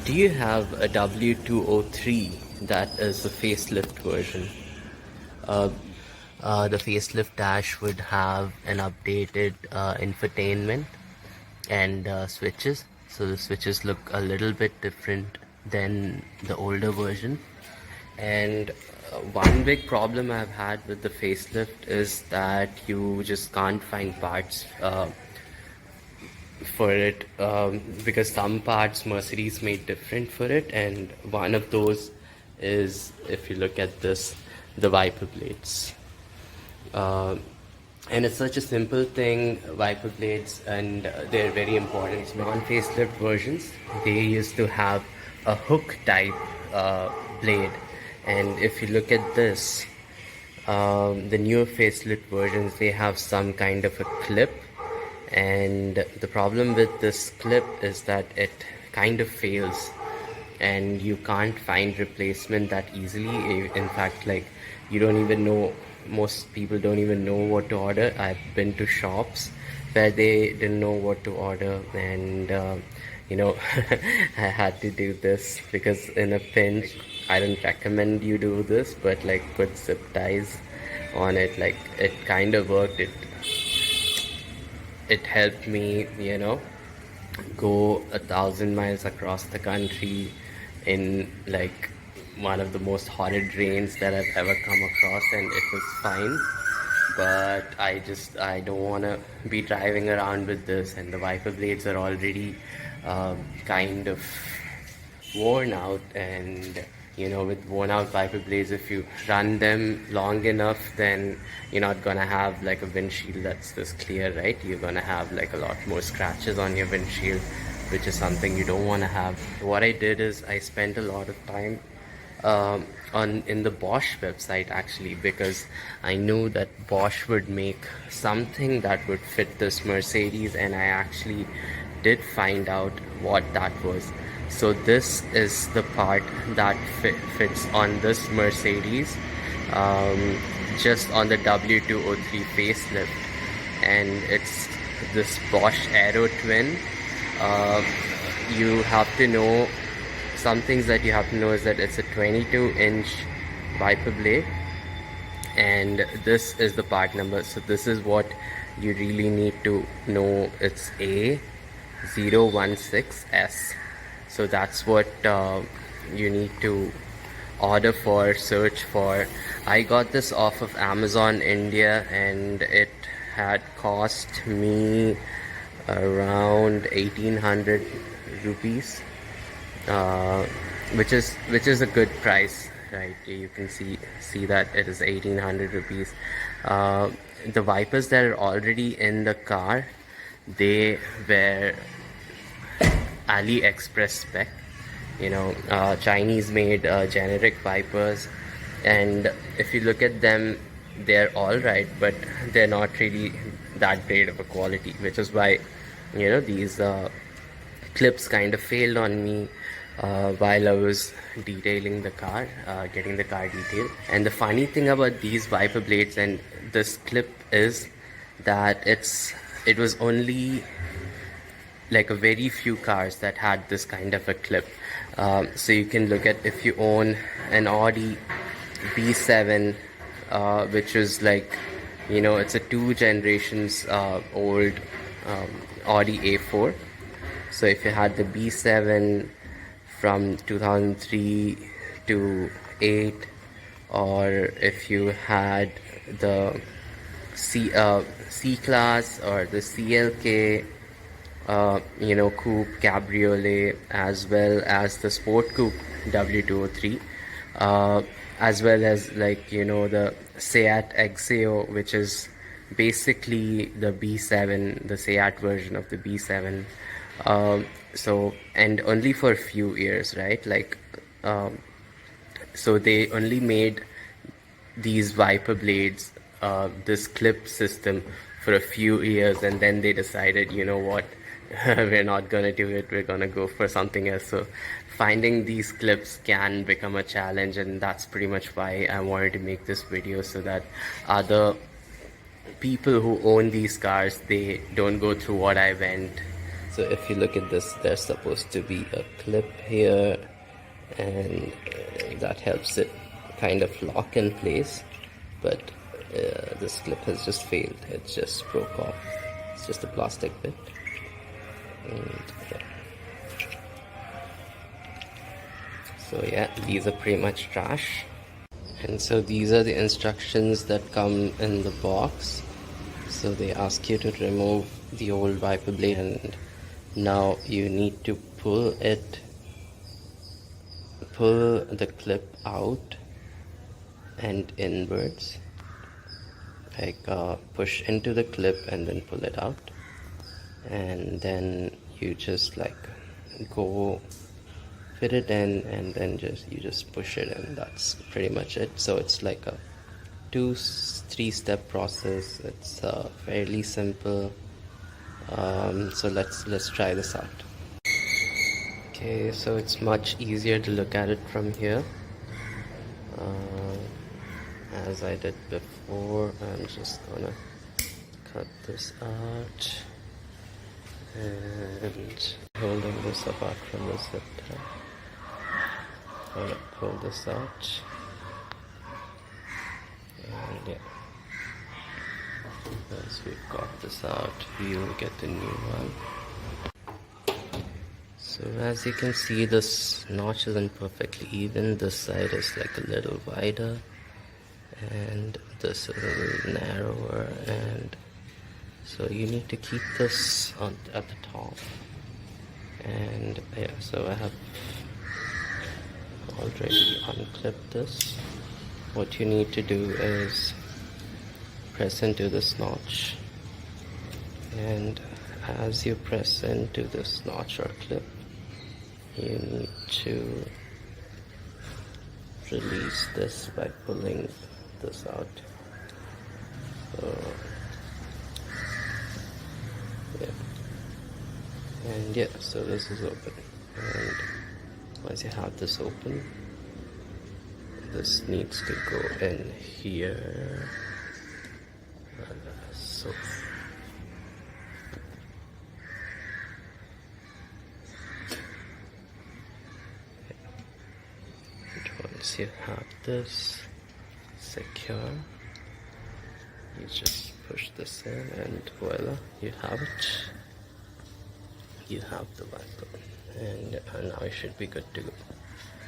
Do you have a W203 that is the facelift version? Uh, the facelift dash would have an updated infotainment and switches. So the switches look a little bit different than the older version. And one big problem I've had with the facelift is that you just can't find parts for it, because some parts Mercedes made different for it, and one of those is, if you look at this, the wiper blades. And it's such a simple thing, wiper blades, and they're very important. So non-facelift versions, they used to have a hook type blade, and if you look at this, the newer facelift versions, they have some kind of a clip, and the problem with this clip is that it kind of fails and you can't find replacement that easily. In fact, like, you don't even know, most people don't even know what to order. I've been to shops where they didn't know what to order, and I had to do this because in a pinch, I don't recommend you do this, but like, put zip ties on it. Like, it kind of worked. It helped me, go 1,000 miles across the country in like one of the most horrid rains that I've ever come across, and it was fine. But I don't want to be driving around with this, and the wiper blades are already kind of worn out, and with worn out wiper blades, if you run them long enough, then you're not gonna have like a windshield that's this clear, right? You're gonna have like a lot more scratches on your windshield, which is something you don't want to have. What I did is I spent a lot of time in the Bosch website, actually, because I knew that Bosch would make something that would fit this Mercedes, and I actually did find out what that was. So this is the part that fits on this Mercedes, just on the W203 facelift, and it's this Bosch Aero Twin. You have to know, some things that you have to know is that it's a 22-inch wiper blade, and this is the part number. So this is what you really need to know. It's A016S. So that's what you need to order for, search for. I got this off of Amazon India, and it had cost me around 1,800 rupees, which is a good price, right? You can see that it is 1,800 rupees. The wipers that are already in the car, they were AliExpress spec, Chinese made generic wipers, and if you look at them, they're alright, but they're not really that great of a quality, which is why these clips kind of failed on me while I was detailing the car, getting the car detailed. And the funny thing about these wiper blades and this clip is that it was only like a very few cars that had this kind of a clip. So you can look at, if you own an Audi B7, which is like, it's a 2 generations old Audi A4. So if you had the B7 from 2003 to 8, or if you had the C Class or the CLK, coupe cabriolet, as well as the sport coupe W203, as well as like the Seat Exeo, which is basically the B7, the Seat version of the B7. So, and only for a few years, right? Like, so they only made these wiper blades, this clip system, for a few years, and then they decided, what, we're not gonna do it, we're gonna go for something else. So finding these clips can become a challenge, and that's pretty much why I wanted to make this video, so that other people who own these cars, they don't go through what I went. So if you look at this, there's supposed to be a clip here, and that helps it kind of lock in place, but this clip has just failed. It just broke off. It's just a plastic bit. And, yeah. So yeah, these are pretty much trash. And so these are the instructions that come in the box. So they ask you to remove the old wiper blade, and now you need to pull the clip out and inwards, like push into the clip and then pull it out, and then you just like go fit it in, and then you just push it in. That's pretty much it. So it's like a 2-3 step process. It's fairly simple. So let's try this out. Okay, so it's much easier to look at it from here. As I did before, I'm just gonna cut this out and holding this apart from the zip tie. I'm gonna pull this out, and yeah, once we've got this out, we'll get the new one. So as you can see, this notch isn't perfectly even. This side is like a little wider, and this is a little narrower, and so you need to keep this at the top. And yeah, so I have already unclipped this. What you need to do is press into this notch, and as you press into this notch or clip, you need to release this by pulling this out. So yeah, and yeah, so this is open, and once you have this open, this needs to go in here. So once you have this secure, you just push this in, and voila, you have it. You have the wiper, and now you should be good to go.